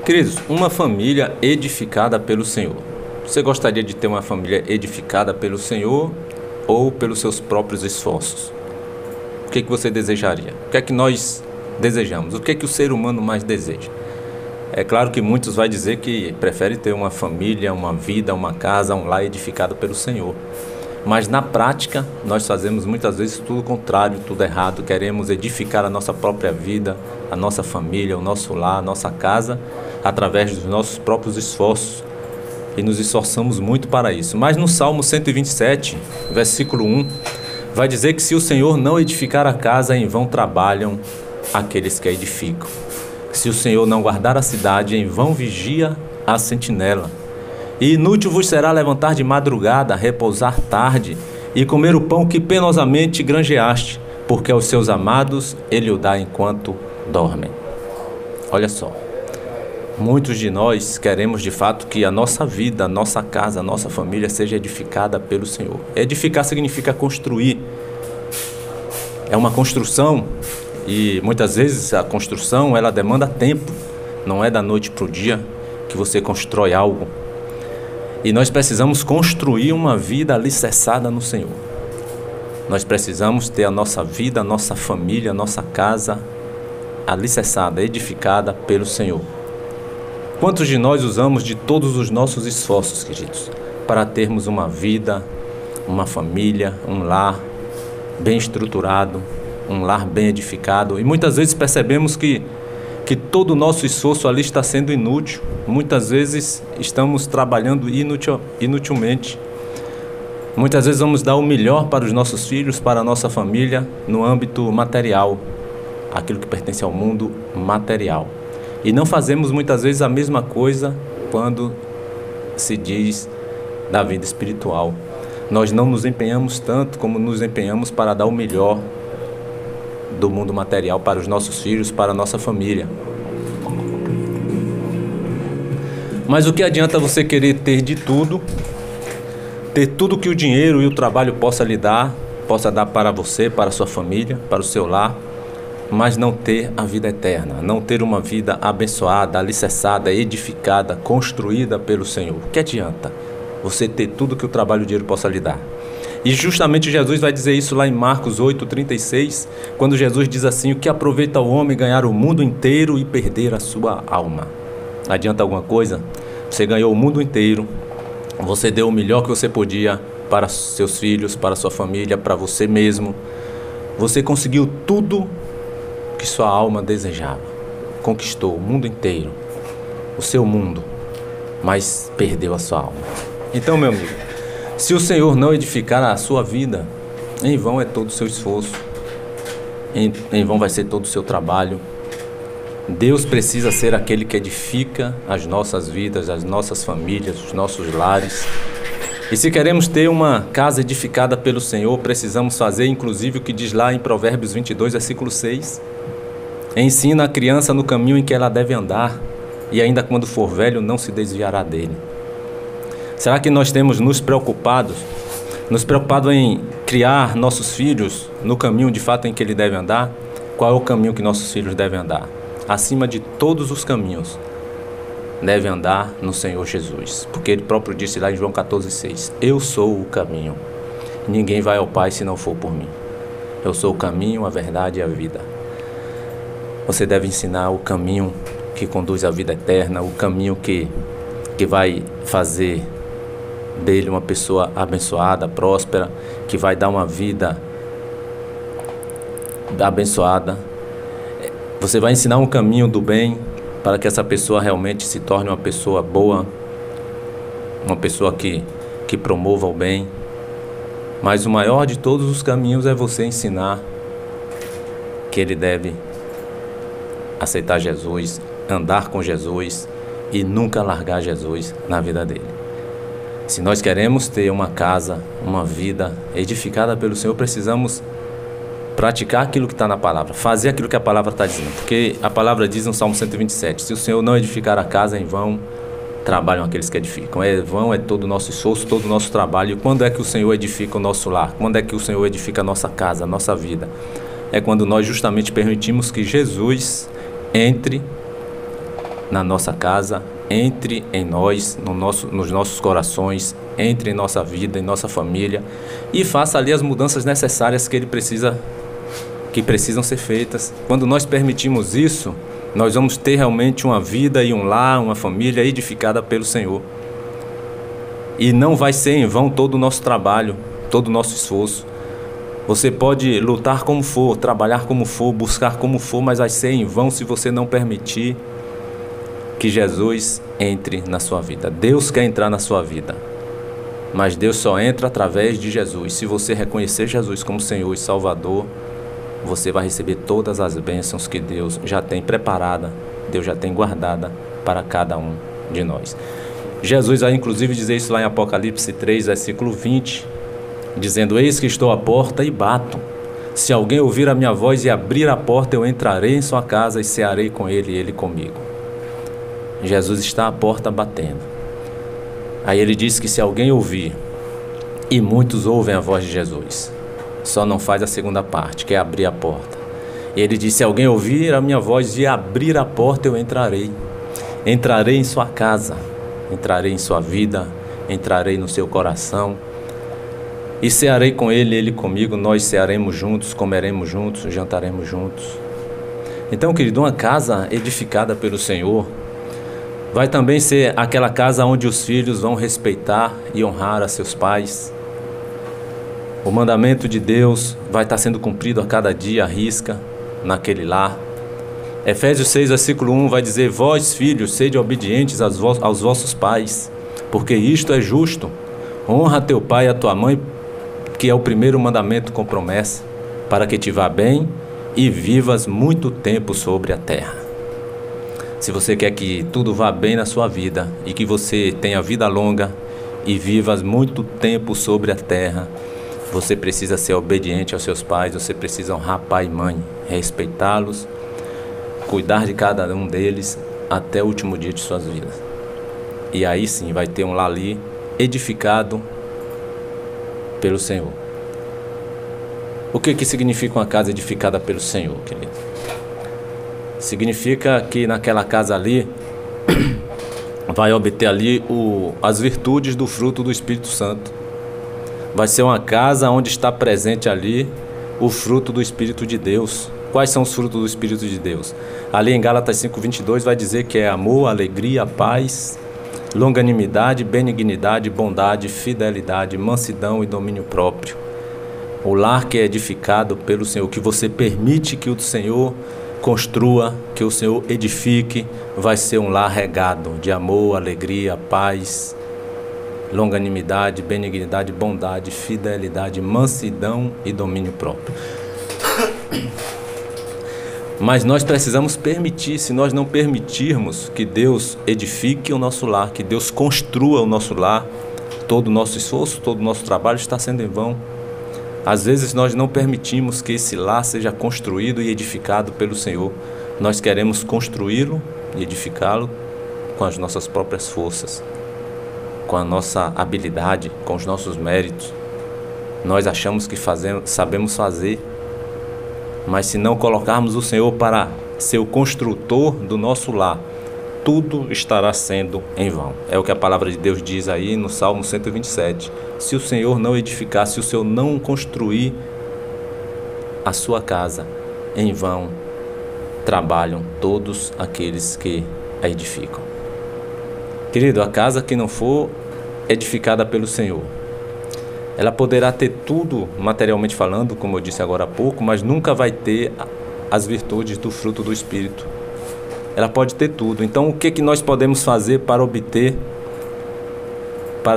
Queridos, uma família edificada pelo Senhor. Você gostaria de ter uma família edificada pelo Senhor ou pelos seus próprios esforços? O que você desejaria? O que é que nós desejamos? O que é que o ser humano mais deseja? É claro que muitos vão dizer que prefere ter uma família, uma vida, uma casa, um lar edificado pelo Senhor. Mas na prática, nós fazemos muitas vezes tudo o contrário, tudo errado. Queremos edificar a nossa própria vida, a nossa família, o nosso lar, a nossa casa, através dos nossos próprios esforços. E nos esforçamos muito para isso. Mas no Salmo 127, versículo 1, vai dizer que se o Senhor não edificar a casa, em vão trabalham aqueles que a edificam. Se o Senhor não guardar a cidade, em vão vigia a sentinela. E inútil vos será levantar de madrugada, repousar tarde e comer o pão que penosamente granjeaste, porque aos seus amados ele o dá enquanto dormem. Olha só, muitos de nós queremos de fato que a nossa vida, a nossa casa, a nossa família seja edificada pelo Senhor. Edificar significa construir. É uma construção e muitas vezes a construção ela demanda tempo. Não é da noite para o dia que você constrói algo. E nós precisamos construir uma vida alicerçada no Senhor. Nós precisamos ter a nossa vida, a nossa família, a nossa casa alicerçada, edificada pelo Senhor. Quantos de nós usamos de todos os nossos esforços, queridos, para termos uma vida, uma família, um lar bem estruturado, um lar bem edificado? E muitas vezes percebemos que todo o nosso esforço ali está sendo inútil. Muitas vezes estamos trabalhando inutilmente. Muitas vezes vamos dar o melhor para os nossos filhos, para a nossa família, no âmbito material, aquilo que pertence ao mundo material. E não fazemos muitas vezes a mesma coisa quando se diz da vida espiritual. Nós não nos empenhamos tanto como nos empenhamos para dar o melhor do mundo material para os nossos filhos, para a nossa família. Mas o que adianta você querer ter de tudo, ter tudo que o dinheiro e o trabalho possa lhe dar, possa dar para você, para a sua família, para o seu lar, mas não ter a vida eterna, não ter uma vida abençoada, alicerçada, edificada, construída pelo Senhor? O que adianta você ter tudo que o trabalho e o dinheiro possa lhe dar? E justamente Jesus vai dizer isso lá em Marcos 8,36, quando Jesus diz assim: o que aproveita o homem ganhar o mundo inteiro e perder a sua alma? Adianta alguma coisa? Você ganhou o mundo inteiro, você deu o melhor que você podia para seus filhos, para sua família, para você mesmo. Você conseguiu tudo que sua alma desejava, conquistou o mundo inteiro, o seu mundo, mas perdeu a sua alma. Então, meu amigo, se o Senhor não edificar a sua vida, em vão é todo o seu esforço, em vão vai ser todo o seu trabalho. Deus precisa ser aquele que edifica as nossas vidas, as nossas famílias, os nossos lares. E se queremos ter uma casa edificada pelo Senhor, precisamos fazer inclusive o que diz lá em Provérbios 22, versículo 6. Ensina a criança no caminho em que ela deve andar, e ainda quando for velho não se desviará dele. Será que nós temos nos preocupado em criar nossos filhos no caminho de fato em que ele deve andar? Qual é o caminho que nossos filhos devem andar? Acima de todos os caminhos, deve andar no Senhor Jesus. Porque ele próprio disse lá em João 14,6: eu sou o caminho. Ninguém vai ao Pai se não for por mim. Eu sou o caminho, a verdade e a vida. Você deve ensinar o caminho que conduz à vida eterna, o caminho que vai fazer dele uma pessoa abençoada, próspera, que vai dar uma vida abençoada. Você vai ensinar um caminho do bem para que essa pessoa realmente se torne uma pessoa boa, uma pessoa que promova o bem. Mas o maior de todos os caminhos é você ensinar que ele deve aceitar Jesus, andar com Jesus e nunca largar Jesus na vida dele. Se nós queremos ter uma casa, uma vida edificada pelo Senhor, precisamos praticar aquilo que está na palavra, fazer aquilo que a palavra está dizendo. Porque a palavra diz no Salmo 127, se o Senhor não edificar a casa, em vão trabalham aqueles que edificam. Em vão é todo o nosso esforço, todo o nosso trabalho. E quando é que o Senhor edifica o nosso lar? Quando é que o Senhor edifica a nossa casa, a nossa vida? É quando nós justamente permitimos que Jesus entre na nossa casa, entre em nós, nos nossos corações, entre em nossa vida, em nossa família, e faça ali as mudanças necessárias que precisam ser feitas. Quando nós permitimos isso, nós vamos ter realmente uma vida e um lar, uma família edificada pelo Senhor. E não vai ser em vão todo o nosso trabalho, todo o nosso esforço. Você pode lutar como for, trabalhar como for, buscar como for, mas vai ser em vão se você não permitir que Jesus entre na sua vida. Deus quer entrar na sua vida, mas Deus só entra através de Jesus. Se você reconhecer Jesus como Senhor e Salvador, você vai receber todas as bênçãos que Deus já tem preparada, Deus já tem guardada para cada um de nós. Jesus vai inclusive dizer isso lá em Apocalipse 3, versículo 20, dizendo: eis que estou à porta e bato. Se alguém ouvir a minha voz e abrir a porta, eu entrarei em sua casa e cearei com ele e ele comigo. Jesus está à porta batendo. Aí ele diz que se alguém ouvir, e muitos ouvem a voz de Jesus, só não faz a segunda parte, que é abrir a porta. E ele diz: se alguém ouvir a minha voz e abrir a porta, eu entrarei. Entrarei em sua casa, entrarei em sua vida, entrarei no seu coração, e cearei com ele, ele comigo. Nós cearemos juntos, comeremos juntos, jantaremos juntos. Então, querido, uma casa edificada pelo Senhor vai também ser aquela casa onde os filhos vão respeitar e honrar a seus pais. O mandamento de Deus vai estar sendo cumprido a cada dia, à risca, naquele lar. Efésios 6, versículo 1 vai dizer: vós, filhos, sede obedientes aos vossos pais, porque isto é justo. Honra teu pai e a tua mãe, que é o primeiro mandamento com promessa, para que te vá bem e vivas muito tempo sobre a terra. Se você quer que tudo vá bem na sua vida e que você tenha vida longa e vivas muito tempo sobre a terra, você precisa ser obediente aos seus pais, você precisa honrar pai e mãe, respeitá-los, cuidar de cada um deles até o último dia de suas vidas. E aí sim vai ter um lar ali edificado pelo Senhor. O que significa uma casa edificada pelo Senhor, querido? Significa que naquela casa ali vai obter ali as virtudes do fruto do Espírito Santo. Vai ser uma casa onde está presente ali o fruto do Espírito de Deus. Quais são os frutos do Espírito de Deus? Ali em Gálatas 5:22 vai dizer que é amor, alegria, paz, longanimidade, benignidade, bondade, fidelidade, mansidão e domínio próprio. O lar que é edificado pelo Senhor, que você permite que o Senhor construa, que o Senhor edifique, vai ser um lar regado de amor, alegria, paz, longanimidade, benignidade, bondade, fidelidade, mansidão e domínio próprio. Mas nós precisamos permitir. Se nós não permitirmos que Deus edifique o nosso lar, que Deus construa o nosso lar, todo o nosso esforço, todo o nosso trabalho está sendo em vão. Às vezes nós não permitimos que esse lar seja construído e edificado pelo Senhor. Nós queremos construí-lo e edificá-lo com as nossas próprias forças, com a nossa habilidade, com os nossos méritos. Nós achamos que sabemos fazer, mas se não colocarmos o Senhor para ser o construtor do nosso lar, tudo estará sendo em vão. É o que a palavra de Deus diz aí no Salmo 127. Se o Senhor não edificar, se o Senhor não construir a sua casa, em vão trabalham todos aqueles que a edificam. Querido, a casa que não for edificada pelo Senhor, ela poderá ter tudo materialmente falando, como eu disse agora há pouco, mas nunca vai ter as virtudes do fruto do Espírito. Ela pode ter tudo. Então, o que nós podemos fazer para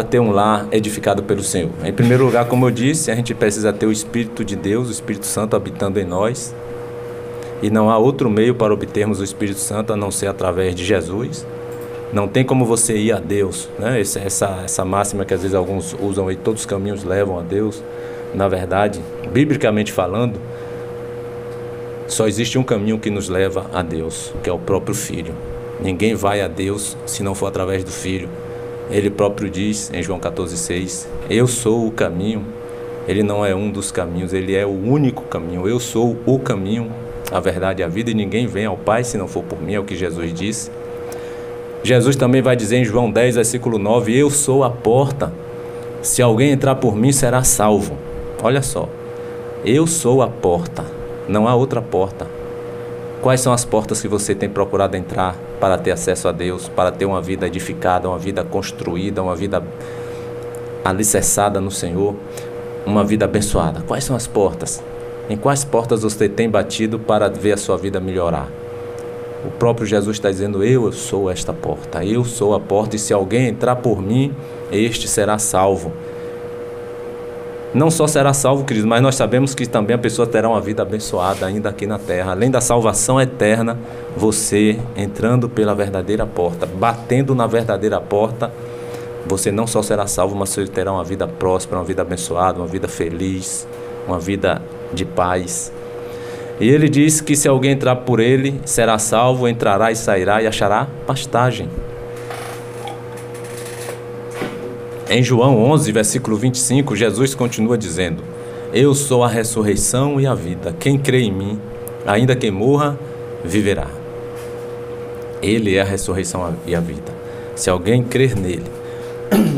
ter um lar edificado pelo Senhor? Em primeiro lugar, como eu disse, a gente precisa ter o Espírito de Deus, o Espírito Santo habitando em nós. E não há outro meio para obtermos o Espírito Santo a não ser através de Jesus. Não tem como você ir a Deus, né? Essa máxima que às vezes alguns usam aí, todos os caminhos levam a Deus. Na verdade, biblicamente falando, só existe um caminho que nos leva a Deus, que é o próprio Filho. Ninguém vai a Deus se não for através do Filho. Ele próprio diz em João 14,6, eu sou o caminho. Ele não é um dos caminhos, ele é o único caminho. Eu sou o caminho, a verdade e a vida, e ninguém vem ao Pai se não for por mim, é o que Jesus disse. Jesus também vai dizer em João 10, versículo 9, eu sou a porta, se alguém entrar por mim será salvo. Olha só, eu sou a porta, não há outra porta. Quais são as portas que você tem procurado entrar para ter acesso a Deus, para ter uma vida edificada, uma vida construída, uma vida alicerçada no Senhor, uma vida abençoada? Quais são as portas? Em quais portas você tem batido para ver a sua vida melhorar? O próprio Jesus está dizendo, eu sou esta porta, eu sou a porta, e se alguém entrar por mim, este será salvo. Não só será salvo, queridos, mas nós sabemos que também a pessoa terá uma vida abençoada ainda aqui na terra. Além da salvação eterna, você entrando pela verdadeira porta, batendo na verdadeira porta, você não só será salvo, mas você terá uma vida próspera, uma vida abençoada, uma vida feliz, uma vida de paz. E ele diz que se alguém entrar por ele, será salvo, entrará e sairá e achará pastagem. Em João 11, versículo 25, Jesus continua dizendo, eu sou a ressurreição e a vida. Quem crê em mim, ainda que morra, viverá. Ele é a ressurreição e a vida. Se alguém crer nele,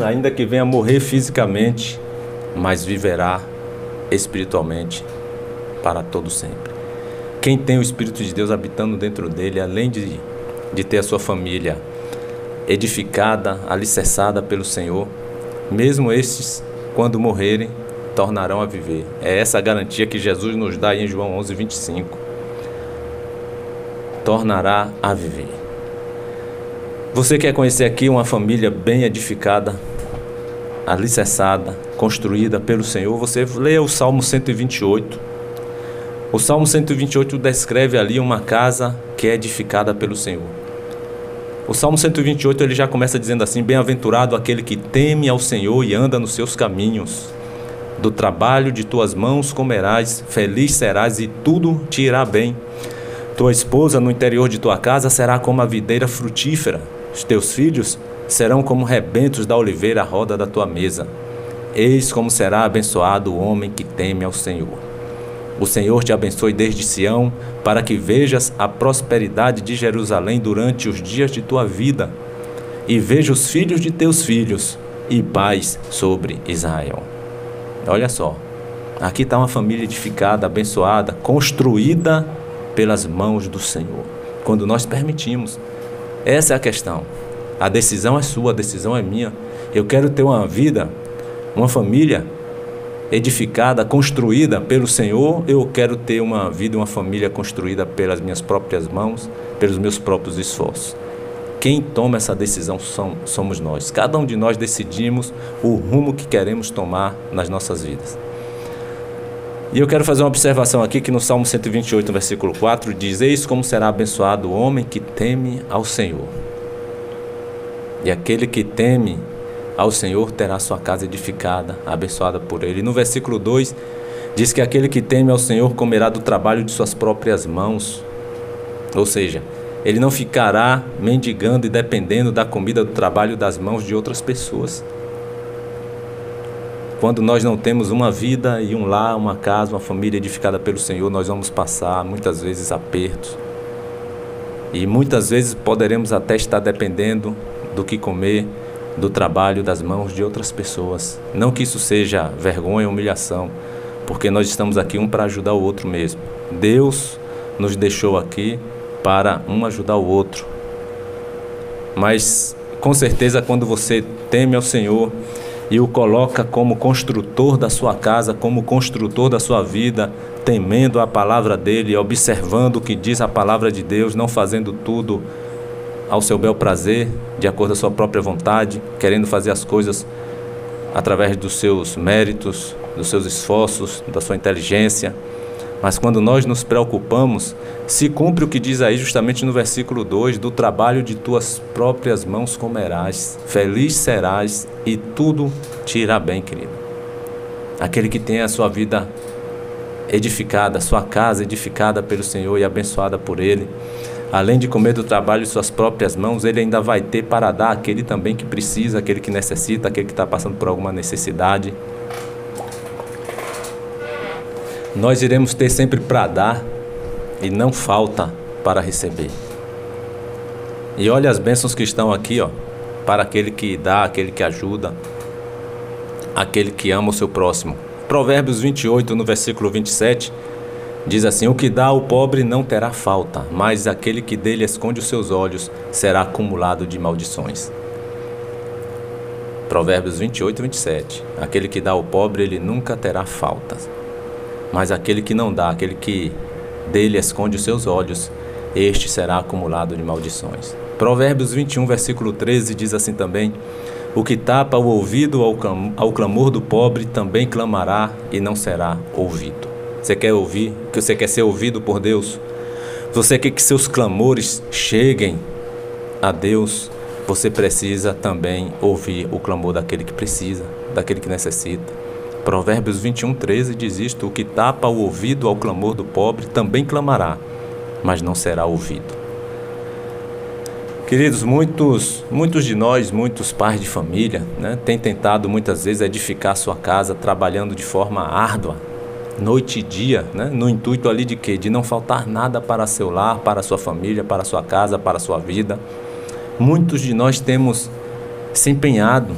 ainda que venha morrer fisicamente, mas viverá espiritualmente para todo sempre. Quem tem o Espírito de Deus habitando dentro dele, além de ter a sua família edificada, alicerçada pelo Senhor, mesmo estes, quando morrerem, tornarão a viver. É essa a garantia que Jesus nos dá aí em João 11, 25. Tornará a viver. Você quer conhecer aqui uma família bem edificada, alicerçada, construída pelo Senhor? Você lê o Salmo 128. O Salmo 128 descreve ali uma casa que é edificada pelo Senhor. O Salmo 128 ele já começa dizendo assim, bem-aventurado aquele que teme ao Senhor e anda nos seus caminhos. Do trabalho de tuas mãos comerás, feliz serás e tudo te irá bem. Tua esposa no interior de tua casa será como a videira frutífera. Os teus filhos serão como rebentos da oliveira à roda da tua mesa. Eis como será abençoado o homem que teme ao Senhor. O Senhor te abençoe desde Sião, para que vejas a prosperidade de Jerusalém durante os dias de tua vida, e veja os filhos de teus filhos, e paz sobre Israel. Olha só, aqui está uma família edificada, abençoada, construída pelas mãos do Senhor, quando nós permitimos. Essa é a questão. A decisão é sua, a decisão é minha. Eu quero ter uma vida, uma família edificada, construída pelo Senhor, eu quero ter uma vida, uma família construída pelas minhas próprias mãos, pelos meus próprios esforços. Quem toma essa decisão somos nós. Cada um de nós decidimos o rumo que queremos tomar nas nossas vidas. E eu quero fazer uma observação aqui que no Salmo 128, versículo 4, diz, eis como será abençoado o homem que teme ao Senhor. E aquele que teme ao Senhor terá sua casa edificada, abençoada por Ele. E no versículo 2, diz que aquele que teme ao Senhor comerá do trabalho de suas próprias mãos. Ou seja, ele não ficará mendigando e dependendo da comida do trabalho das mãos de outras pessoas. Quando nós não temos uma vida e um lar, uma casa, uma família edificada pelo Senhor, nós vamos passar muitas vezes apertos. E muitas vezes poderemos até estar dependendo do que comer, do trabalho das mãos de outras pessoas. Não que isso seja vergonha ou humilhação, porque nós estamos aqui um para ajudar o outro mesmo. Deus nos deixou aqui para um ajudar o outro. Mas com certeza quando você teme ao Senhor e o coloca como construtor da sua casa, como construtor da sua vida, temendo a palavra dele, observando o que diz a palavra de Deus, não fazendo tudo ao seu bel prazer, de acordo à sua própria vontade, querendo fazer as coisas através dos seus méritos, dos seus esforços, da sua inteligência. Mas quando nós nos preocupamos, se cumpre o que diz aí justamente no versículo 2, do trabalho de tuas próprias mãos comerás, feliz serás e tudo te irá bem, querido. Aquele que tem a sua vida edificada, a sua casa edificada pelo Senhor e abençoada por Ele, além de comer do trabalho de suas próprias mãos, ele ainda vai ter para dar àquele também que precisa, aquele que necessita, aquele que está passando por alguma necessidade. Nós iremos ter sempre para dar e não falta para receber. E olha as bênçãos que estão aqui, ó, para aquele que dá, aquele que ajuda, aquele que ama o seu próximo. Provérbios 28, no versículo 27, diz assim: o que dá ao pobre não terá falta, mas aquele que dele esconde os seus olhos será acumulado de maldições. Provérbios 28, 27. Aquele que dá ao pobre, ele nunca terá falta, mas aquele que não dá, aquele que dele esconde os seus olhos, este será acumulado de maldições. Provérbios 21, versículo 13, diz assim também: o que tapa o ouvido ao clamor do pobre também clamará e não será ouvido. Você quer ouvir? Você quer ser ouvido por Deus? Você quer que seus clamores cheguem a Deus? Você precisa também ouvir o clamor daquele que precisa, daquele que necessita. Provérbios 21, 13 diz isto: o que tapa o ouvido ao clamor do pobre também clamará, mas não será ouvido. Queridos, muitos de nós, muitos pais de família, né, têm tentado muitas vezes edificar sua casa trabalhando de forma árdua, noite e dia, né, no intuito ali de quê? De não faltar nada para seu lar, para sua família, para sua casa, para sua vida. Muitos de nós temos se empenhado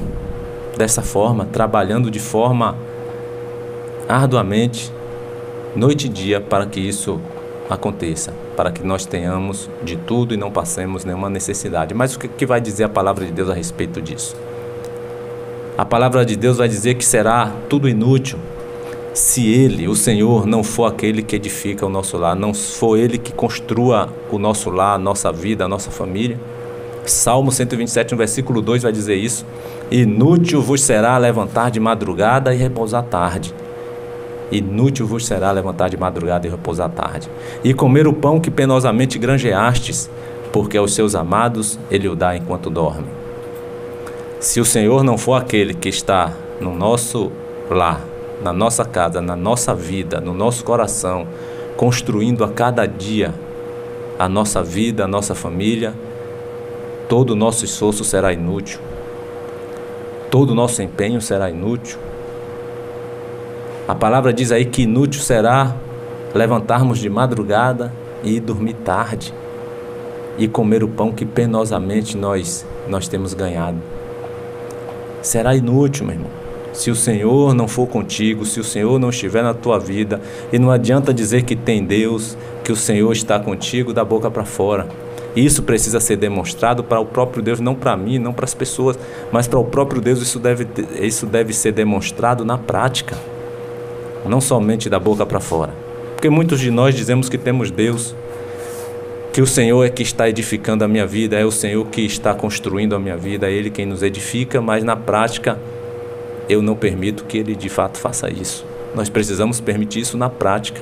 dessa forma, trabalhando de forma arduamente, noite e dia, para que isso aconteça, para que nós tenhamos de tudo e não passemos nenhuma necessidade. Mas o que vai dizer a palavra de Deus a respeito disso? A palavra de Deus vai dizer que será tudo inútil se Ele, o Senhor, não for aquele que edifica o nosso lar, não for Ele que construa o nosso lar, a nossa vida, a nossa família. Salmo 127, no versículo 2 vai dizer isso: inútil vos será levantar de madrugada e repousar tarde. Inútil vos será levantar de madrugada e repousar tarde, e comer o pão que penosamente granjeastes, porque aos seus amados Ele o dá enquanto dorme. Se o Senhor não for aquele que está no nosso lar, na nossa casa, na nossa vida, no nosso coração, construindo a cada dia a nossa vida, a nossa família, todo o nosso esforço será inútil, todo o nosso empenho será inútil. A palavra diz aí que inútil será levantarmos de madrugada e dormir tarde e comer o pão que penosamente nós temos ganhado. Será inútil, meu irmão, se o Senhor não for contigo, se o Senhor não estiver na tua vida. E não adianta dizer que tem Deus, que o Senhor está contigo da boca para fora. Isso precisa ser demonstrado para o próprio Deus, não para mim, não para as pessoas, mas para o próprio Deus. Isso deve ser demonstrado na prática, não somente da boca para fora. Porque muitos de nós dizemos que temos Deus, que o Senhor é que está edificando a minha vida, é o Senhor que está construindo a minha vida, é Ele quem nos edifica, mas na prática eu não permito que Ele de fato faça isso. Nós precisamos permitir isso na prática.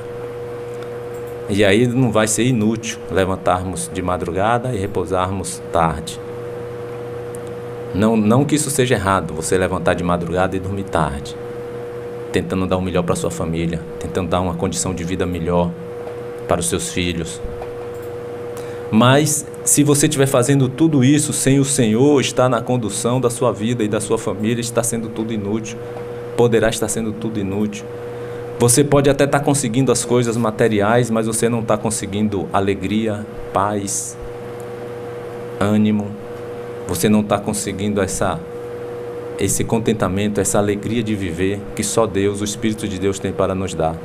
E aí não vai ser inútil levantarmos de madrugada e repousarmos tarde. Não que isso seja errado, você levantar de madrugada e dormir tarde, tentando dar o melhor para a sua família, tentando dar uma condição de vida melhor para os seus filhos. Mas se você estiver fazendo tudo isso sem o Senhor estar na condução da sua vida e da sua família, está sendo tudo inútil, poderá estar sendo tudo inútil. Você pode até estar conseguindo as coisas materiais, mas você não está conseguindo alegria, paz, ânimo. Você não está conseguindo esse contentamento, essa alegria de viver que só Deus, o Espírito de Deus, tem para nos dar.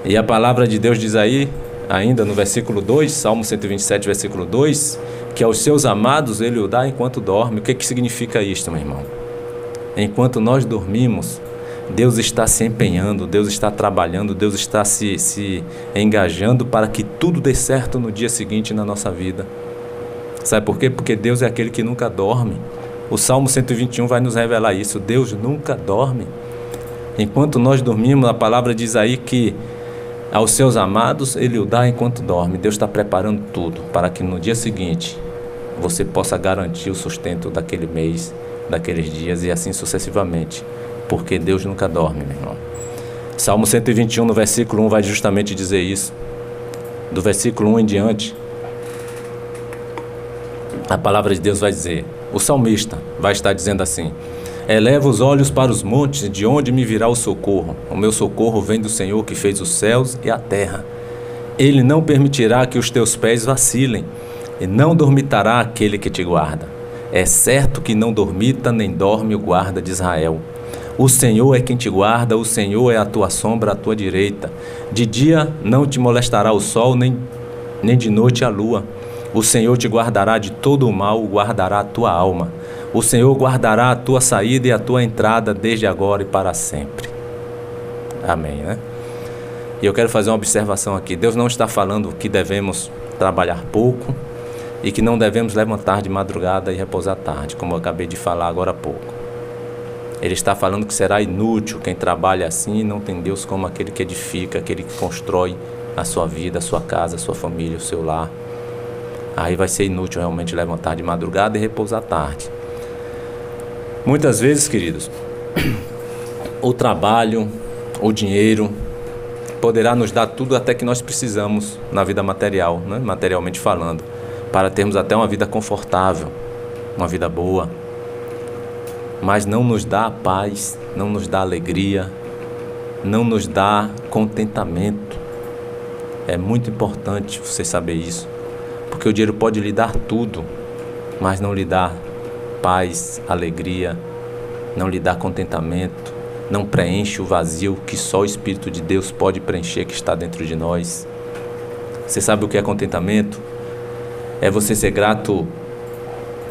E a palavra de Deus diz aí, ainda no versículo 2, Salmo 127, versículo 2, que aos seus amados Ele o dá enquanto dorme. O que significa isto, meu irmão? Enquanto nós dormimos, Deus está se empenhando, Deus está trabalhando, Deus está se engajando para que tudo dê certo no dia seguinte na nossa vida. Sabe por quê? Porque Deus é aquele que nunca dorme. O Salmo 121 vai nos revelar isso. Deus nunca dorme. Enquanto nós dormimos, a palavra diz aí que aos seus amados Ele o dá enquanto dorme. Deus está preparando tudo para que no dia seguinte você possa garantir o sustento daquele mês, daqueles dias e assim sucessivamente. Porque Deus nunca dorme, meu irmão. Salmo 121, no versículo 1, vai justamente dizer isso. Do versículo 1 em diante, a palavra de Deus vai dizer, o salmista vai estar dizendo assim: eleva os olhos para os montes, de onde me virá o socorro? O meu socorro vem do Senhor que fez os céus e a terra. Ele não permitirá que os teus pés vacilem. E não dormitará aquele que te guarda. É certo que não dormita nem dorme o guarda de Israel. O Senhor é quem te guarda, o Senhor é a tua sombra à tua direita. De dia não te molestará o sol, nem de noite a lua. O Senhor te guardará de todo o mal, guardará a tua alma. O Senhor guardará a tua saída e a tua entrada desde agora e para sempre. Amém, né? E eu quero fazer uma observação aqui. Deus não está falando que devemos trabalhar pouco e que não devemos levantar de madrugada e repousar tarde, como eu acabei de falar agora há pouco. Ele está falando que será inútil quem trabalha assim e não tem Deus como aquele que edifica, aquele que constrói a sua vida, a sua casa, a sua família, o seu lar. Aí vai ser inútil realmente levantar de madrugada e repousar tarde. Muitas vezes, queridos, o trabalho, o dinheiro, poderá nos dar tudo até que nós precisamos na vida material, né? Materialmente falando, para termos até uma vida confortável, uma vida boa. Mas não nos dá paz, não nos dá alegria, não nos dá contentamento. É muito importante você saber isso, porque o dinheiro pode lhe dar tudo, mas não lhe dá paz, alegria, não lhe dá contentamento, não preenche o vazio que só o Espírito de Deus pode preencher, que está dentro de nós. Você sabe o que é contentamento? É você ser grato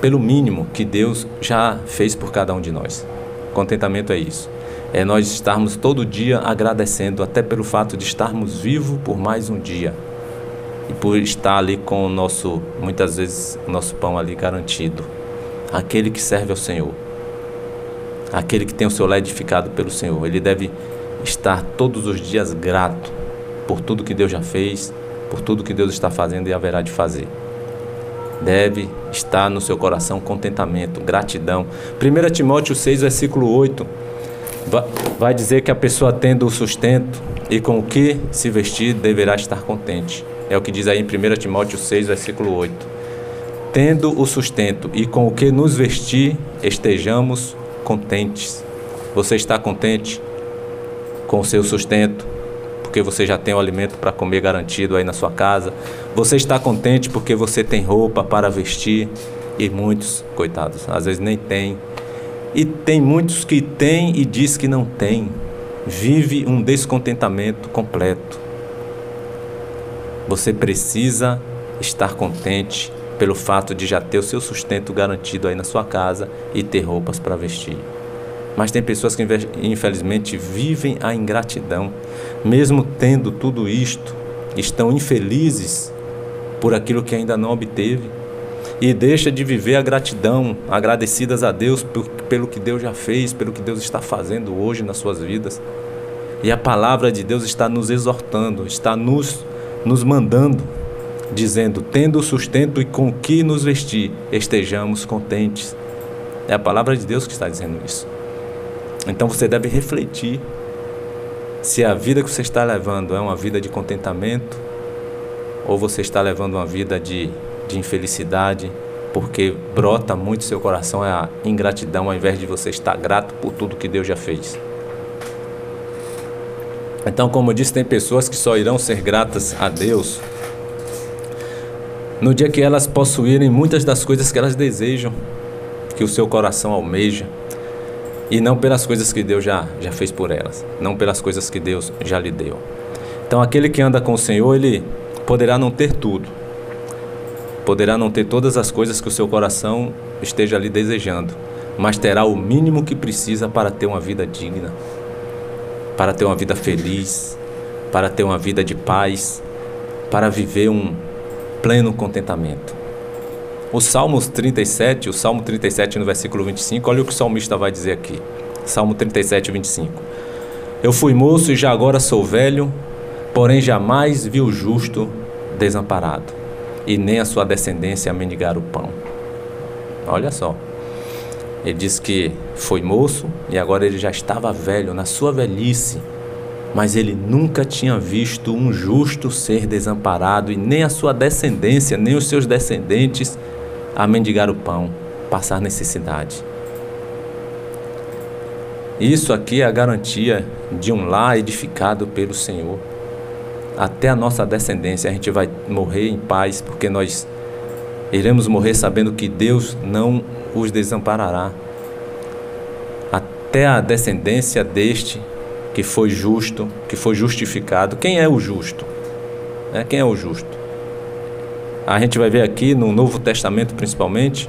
pelo mínimo que Deus já fez por cada um de nós. Contentamento é isso. É nós estarmos todo dia agradecendo, até pelo fato de estarmos vivos por mais um dia. E por estar ali com o nosso, muitas vezes, o nosso pão ali garantido. Aquele que serve ao Senhor. Aquele que tem o seu lar edificado pelo Senhor. Ele deve estar todos os dias grato por tudo que Deus já fez, por tudo que Deus está fazendo e haverá de fazer. Deve estar no seu coração contentamento, gratidão. 1 Timóteo 6, versículo 8, vai dizer que a pessoa tendo o sustento e com o que se vestir deverá estar contente. É o que diz aí em 1 Timóteo 6, versículo 8. Tendo o sustento e com o que nos vestir, estejamos contentes. Você está contente com o seu sustento, porque você já tem o alimento para comer garantido aí na sua casa? Você está contente porque você tem roupa para vestir? E muitos, coitados, às vezes nem tem. E tem muitos que têm e diz que não tem. Vive um descontentamento completo. Você precisa estar contente pelo fato de já ter o seu sustento garantido aí na sua casa e ter roupas para vestir. Mas tem pessoas que infelizmente vivem a ingratidão. Mesmo tendo tudo isto, estão infelizes por aquilo que ainda não obteve. E deixa de viver a gratidão, agradecidas a Deus pelo que Deus já fez, pelo que Deus está fazendo hoje nas suas vidas. E a palavra de Deus está nos exortando, está nos mandando, dizendo, tendo o sustento e com o que nos vestir, estejamos contentes. É a palavra de Deus que está dizendo isso. Então você deve refletir se a vida que você está levando é uma vida de contentamento ou você está levando uma vida de infelicidade, porque brota muito seu coração a ingratidão ao invés de você estar grato por tudo que Deus já fez. Então, como eu disse, tem pessoas que só irão ser gratas a Deus no dia que elas possuírem muitas das coisas que elas desejam, que o seu coração almeja, e não pelas coisas que Deus já fez por elas, não pelas coisas que Deus já lhe deu. Então, aquele que anda com o Senhor, ele poderá não ter tudo, poderá não ter todas as coisas que o seu coração esteja ali desejando, mas terá o mínimo que precisa para ter uma vida digna, para ter uma vida feliz, para ter uma vida de paz, para viver um pleno contentamento. O Salmo 37 no versículo 25, olha o que o salmista vai dizer aqui. Salmo 37, 25. Eu fui moço e já agora sou velho, porém jamais vi o justo desamparado, e nem a sua descendência a mendigar o pão. Olha só. Ele diz que foi moço e agora ele já estava velho, na sua velhice, mas ele nunca tinha visto um justo ser desamparado, e nem a sua descendência, nem os seus descendentes a mendigar o pão, passar necessidade. Isso aqui é a garantia de um lar edificado pelo Senhor. Até a nossa descendência a gente vai morrer em paz, porque nós Iremos morrer sabendo que Deus não os desamparará. Até a descendência deste que foi justo, que foi justificado. Quem é o justo? Quem é o justo? A gente vai ver aqui no Novo Testamento principalmente,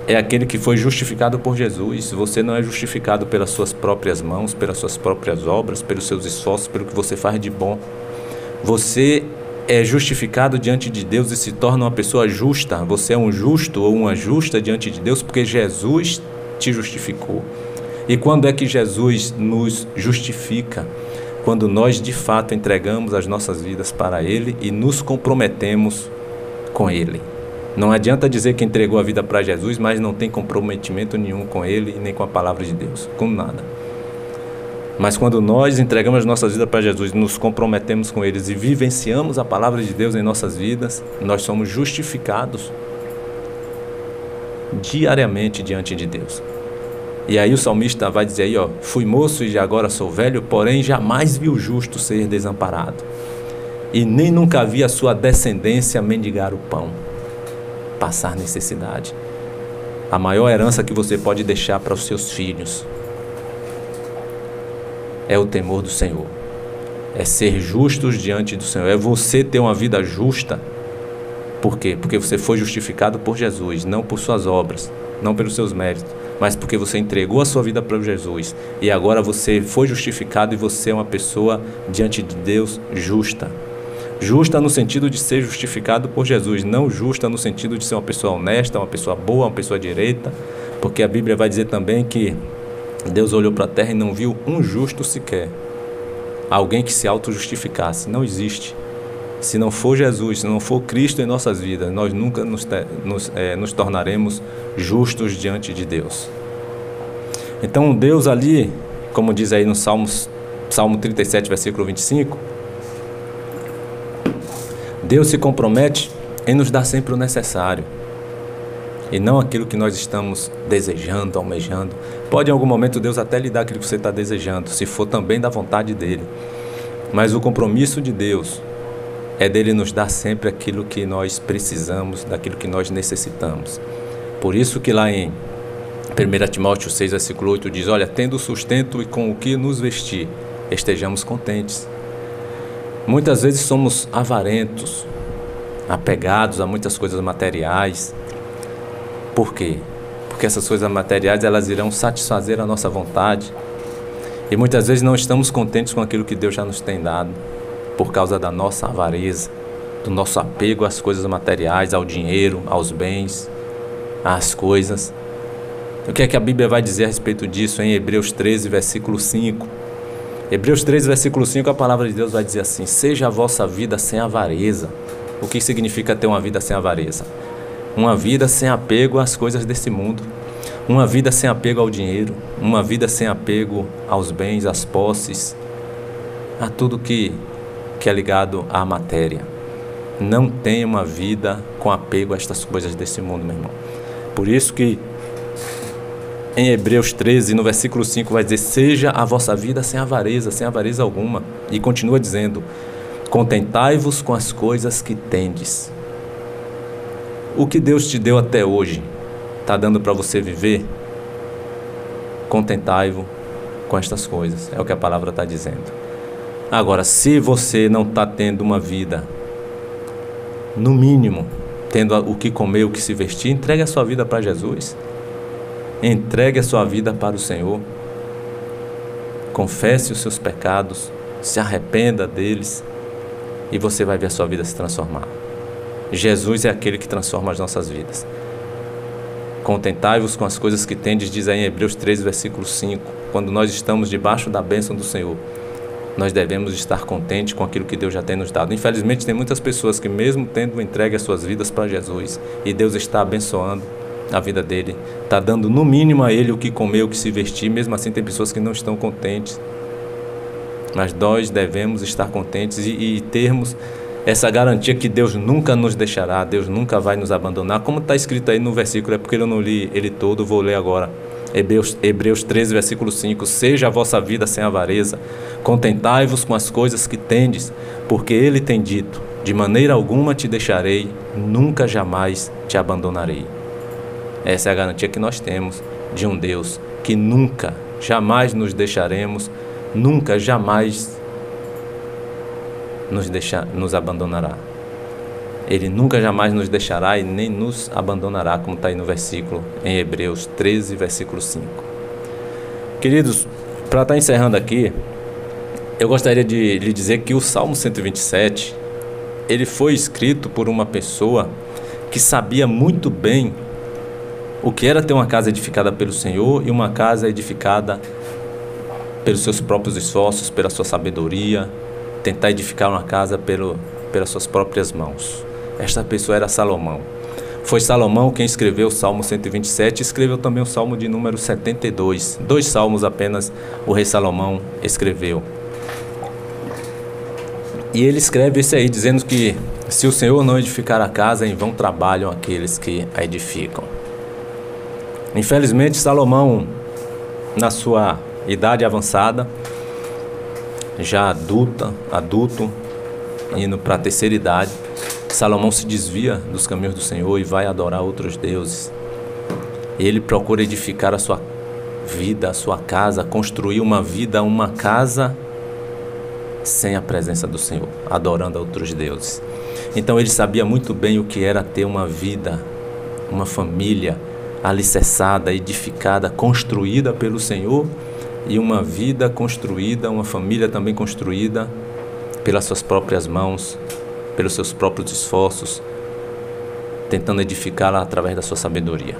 é aquele que foi justificado por Jesus. Você não é justificado pelas suas próprias mãos, pelas suas próprias obras, pelos seus esforços, pelo que você faz de bom. Você é justificado diante de Deus e se torna uma pessoa justa. Você é um justo ou uma justa diante de Deus porque Jesus te justificou. E quando é que Jesus nos justifica? Quando nós de fato entregamos as nossas vidas para Ele e nos comprometemos com Ele. Não adianta dizer que entregou a vida para Jesus, mas não tem comprometimento nenhum com Ele e nem com a palavra de Deus, com nada. Mas quando nós entregamos as nossas vidas para Jesus, nos comprometemos com eles e vivenciamos a palavra de Deus em nossas vidas, nós somos justificados diariamente diante de Deus. E aí o salmista vai dizer aí, fui moço e agora sou velho, porém jamais vi o justo ser desamparado, e nem nunca vi a sua descendência mendigar o pão, passar necessidade. A maior herança que você pode deixar para os seus filhos é o temor do Senhor, é ser justos diante do Senhor, é você ter uma vida justa. Por quê? Porque você foi justificado por Jesus, não por suas obras, não pelos seus méritos, mas porque você entregou a sua vida para Jesus, e agora você foi justificado e você é uma pessoa diante de Deus justa. Justa no sentido de ser justificado por Jesus, não justa no sentido de ser uma pessoa honesta, uma pessoa boa, uma pessoa direita, porque a Bíblia vai dizer também que Deus olhou para a terra e não viu um justo sequer, alguém que se auto-justificasse. Não existe. Se não for Jesus, se não for Cristo em nossas vidas, nós nunca nos tornaremos justos diante de Deus. Então Deus ali, como diz aí no Salmo 37, versículo 25, Deus se compromete em nos dar sempre o necessário, e não aquilo que nós estamos desejando, almejando. Pode em algum momento Deus até lhe dar aquilo que você está desejando, se for também da vontade dEle. Mas o compromisso de Deus é dEle nos dar sempre aquilo que nós precisamos, daquilo que nós necessitamos. Por isso que lá em 1 Timóteo 6, versículo 8 diz, olha, tendo sustento e com o que nos vestir, estejamos contentes. Muitas vezes somos avarentos, apegados a muitas coisas materiais. Por quê? Porque essas coisas materiais, elas irão satisfazer a nossa vontade. E muitas vezes não estamos contentes com aquilo que Deus já nos tem dado, por causa da nossa avareza, do nosso apego às coisas materiais, ao dinheiro, aos bens, às coisas. O que é que a Bíblia vai dizer a respeito disso em Hebreus 13, versículo 5? Hebreus 13, versículo 5, a palavra de Deus vai dizer assim, seja a vossa vida sem avareza. O que significa ter uma vida sem avareza? Uma vida sem apego às coisas desse mundo, uma vida sem apego ao dinheiro, uma vida sem apego aos bens, às posses, a tudo que é ligado à matéria. Não tenha uma vida com apego a estas coisas desse mundo, meu irmão. Por isso que em Hebreus 13, no versículo 5, vai dizer, seja a vossa vida sem avareza alguma. E continua dizendo, contentai-vos com as coisas que tendes. O que Deus te deu até hoje, está dando para você viver? Contentai-vos com estas coisas, é o que a palavra está dizendo. Agora, se você não está tendo uma vida, no mínimo, tendo o que comer, o que se vestir, entregue a sua vida para Jesus. Entregue a sua vida para o Senhor. Confesse os seus pecados, se arrependa deles, e você vai ver a sua vida se transformar. Jesus é aquele que transforma as nossas vidas. Contentai-vos com as coisas que tendes, diz aí em Hebreus 13, versículo 5. Quando nós estamos debaixo da bênção do Senhor, nós devemos estar contentes com aquilo que Deus já tem nos dado. Infelizmente, tem muitas pessoas que mesmo tendo entregue as suas vidas para Jesus, e Deus está abençoando a vida dele, está dando no mínimo a ele o que comer, o que se vestir, mesmo assim tem pessoas que não estão contentes. Mas nós devemos estar contentes e termos essa garantia que Deus nunca nos deixará, Deus nunca vai nos abandonar, como está escrito aí no versículo, é porque eu não li ele todo, vou ler agora. Hebreus 13, versículo 5, seja a vossa vida sem avareza, contentai-vos com as coisas que tendes, porque ele tem dito, De maneira alguma te deixarei, nunca jamais te abandonarei. Essa é a garantia que nós temos de um Deus que nunca, jamais nos deixaremos, nunca, jamais nos abandonará. Ele nunca, jamais nos deixará e nem nos abandonará, como está aí no versículo, em Hebreus 13, versículo 5. Queridos, para estar encerrando aqui, eu gostaria de lhe dizer que o Salmo 127, ele foi escrito por uma pessoa que sabia muito bem o que era ter uma casa edificada pelo Senhor e uma casa edificada pelos seus próprios esforços, pela sua sabedoria, tentar edificar uma casa pelas suas próprias mãos. Esta pessoa era Salomão. Foi Salomão quem escreveu o Salmo 127 e escreveu também o Salmo de número 72. 2 salmos apenas o rei Salomão escreveu. E ele escreve esse aí, dizendo que se o Senhor não edificar a casa, em vão trabalham aqueles que a edificam. Infelizmente, Salomão, na sua idade avançada, já adulto, indo para a terceira idade, Salomão se desvia dos caminhos do Senhor e vai adorar outros deuses. Ele procura edificar a sua vida, a sua casa, construir uma casa sem a presença do Senhor, adorando a outros deuses. Então ele sabia muito bem o que era ter uma vida, uma família alicerçada, edificada, construída pelo Senhor, e uma vida construída, uma família também construída pelas suas próprias mãos, pelos seus próprios esforços, tentando edificá-la através da sua sabedoria.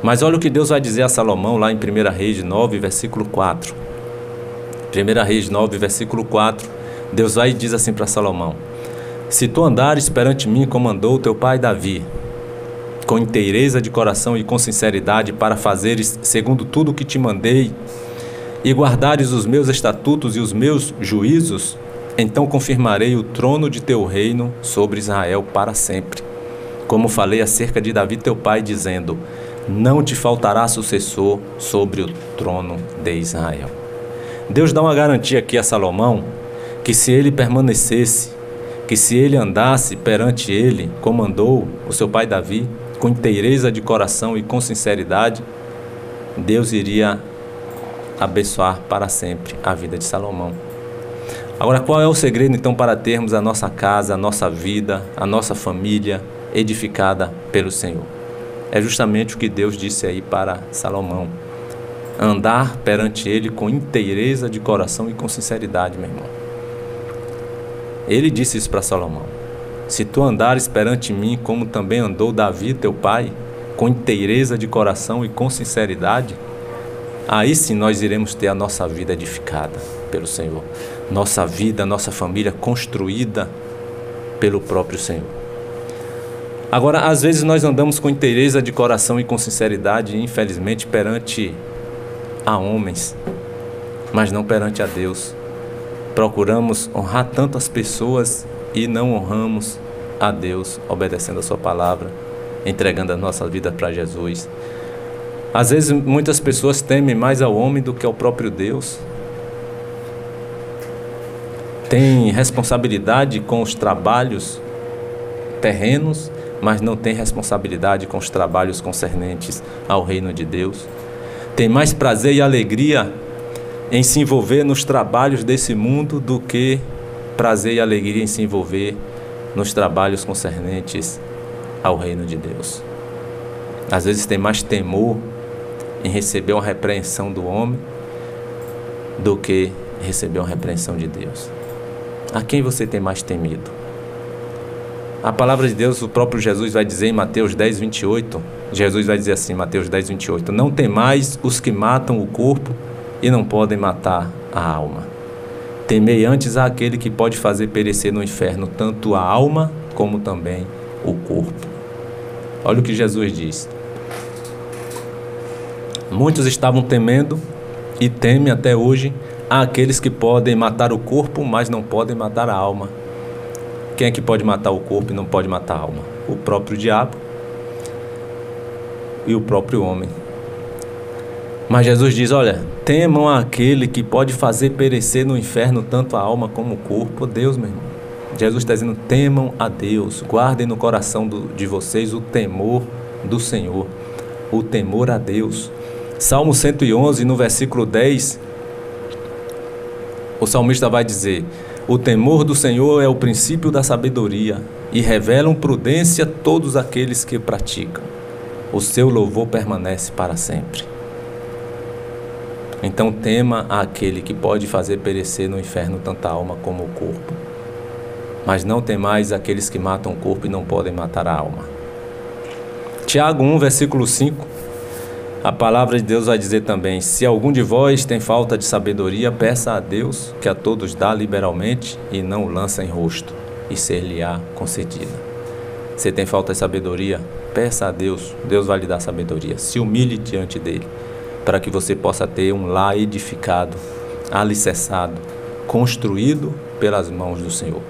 Mas olha o que Deus vai dizer a Salomão lá em 1 Reis 9, versículo 4. 1 Reis 9, versículo 4, Deus vai e diz assim para Salomão: se tu andares perante mim como andou teu pai Davi, com inteireza de coração e com sinceridade, para fazeres segundo tudo o que te mandei, e guardares os meus estatutos e os meus juízos, então confirmarei o trono de teu reino sobre Israel para sempre. Como falei acerca de Davi teu pai, dizendo: não te faltará sucessor sobre o trono de Israel. Deus dá uma garantia aqui a Salomão, que se ele permanecesse, que se ele andasse perante ele, como andou o seu pai Davi, com inteireza de coração e com sinceridade, Deus iria abençoar para sempre a vida de Salomão. Agora, qual é o segredo então para termos a nossa casa, a nossa vida, a nossa família edificada pelo Senhor? É justamente o que Deus disse aí para Salomão: andar perante ele com inteireza de coração e com sinceridade, meu irmão. Ele disse isso para Salomão: se tu andares perante mim como também andou Davi teu pai, com inteireza de coração e com sinceridade, aí sim nós iremos ter a nossa vida edificada pelo Senhor, nossa vida, nossa família construída pelo próprio Senhor. Agora, às vezes nós andamos com inteireza de coração e com sinceridade, infelizmente, perante a homens, mas não perante a Deus. Procuramos honrar tantas pessoas e não honramos a Deus, obedecendo a sua palavra, entregando a nossa vida para Jesus. Às vezes muitas pessoas temem mais ao homem do que ao próprio Deus. Tem responsabilidade com os trabalhos terrenos, mas não tem responsabilidade com os trabalhos concernentes ao reino de Deus. Tem mais prazer e alegria em se envolver nos trabalhos desse mundo do que prazer e alegria em se envolver nos trabalhos concernentes ao reino de Deus. Às vezes tem mais temor em receber uma repreensão do homem do que receber uma repreensão de Deus. A quem você tem mais temido? A palavra de Deus, o próprio Jesus vai dizer em Mateus 10, 28, Jesus vai dizer assim, Mateus 10, 28, não temais os que matam o corpo e não podem matar a alma. Temei antes àquele que pode fazer perecer no inferno tanto a alma como também o corpo. Olha o que Jesus diz. Muitos estavam temendo e temem até hoje àqueles que podem matar o corpo, mas não podem matar a alma. Quem é que pode matar o corpo e não pode matar a alma? O próprio diabo e o próprio homem. Mas Jesus diz, olha, temam aquele que pode fazer perecer no inferno tanto a alma como o corpo. Deus, meu irmão, Jesus está dizendo: temam a Deus, guardem no coração de vocês o temor do Senhor, o temor a Deus. Salmo 111, no versículo 10, o salmista vai dizer: o temor do Senhor é o princípio da sabedoria, e revelam prudência todos aqueles que praticam. O seu louvor permanece para sempre. Então tema aquele que pode fazer perecer no inferno tanta alma como o corpo. Mas não temais aqueles que matam o corpo e não podem matar a alma. Tiago 1, versículo 5, a palavra de Deus vai dizer também: se algum de vós tem falta de sabedoria, peça a Deus, que a todos dá liberalmente, e não o lança em rosto, e ser-lhe-á concedida. Você tem falta de sabedoria? Peça a Deus, Deus vai lhe dar sabedoria. Se humilhe diante dele, para que você possa ter um lar edificado, alicerçado, construído pelas mãos do Senhor.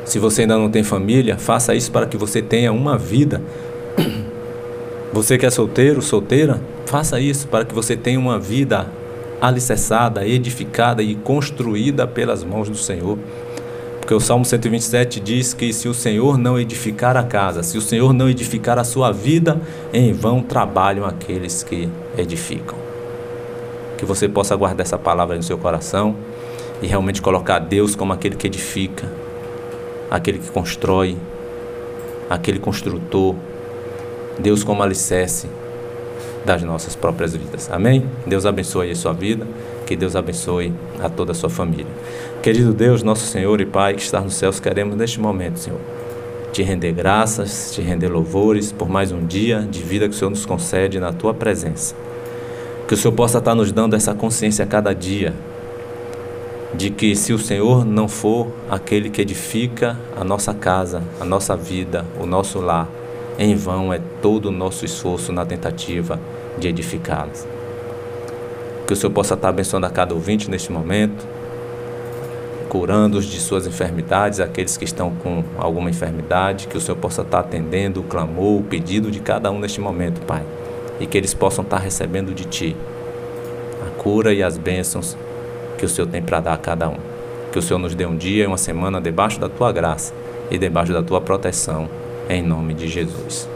Se você ainda não tem família, faça isso para que você tenha uma vida. Você que é solteiro, solteira, faça isso para que você tenha uma vida alicerçada, edificada e construída pelas mãos do Senhor. Porque o Salmo 127 diz que se o Senhor não edificar a casa, se o Senhor não edificar a sua vida, em vão trabalham aqueles que edificam. Que você possa guardar essa palavra no seu coração e realmente colocar Deus como aquele que edifica, aquele que constrói, aquele construtor, Deus como alicerce das nossas próprias vidas. Amém? Deus abençoe a sua vida, que Deus abençoe a toda a sua família. Querido Deus, nosso Senhor e Pai que está nos céus, queremos neste momento, Senhor, te render graças, te render louvores por mais um dia de vida que o Senhor nos concede na tua presença. Que o Senhor possa estar nos dando essa consciência a cada dia, de que se o Senhor não for aquele que edifica a nossa casa, a nossa vida, o nosso lar, em vão é todo o nosso esforço na tentativa de edificá-las. Que o Senhor possa estar abençoando a cada ouvinte neste momento, curando-os de suas enfermidades, aqueles que estão com alguma enfermidade, que o Senhor possa estar atendendo o clamor, o pedido de cada um neste momento, Pai, e que eles possam estar recebendo de Ti a cura e as bênçãos que o Senhor tem para dar a cada um. Que o Senhor nos dê um dia e uma semana debaixo da Tua graça e debaixo da Tua proteção, em nome de Jesus.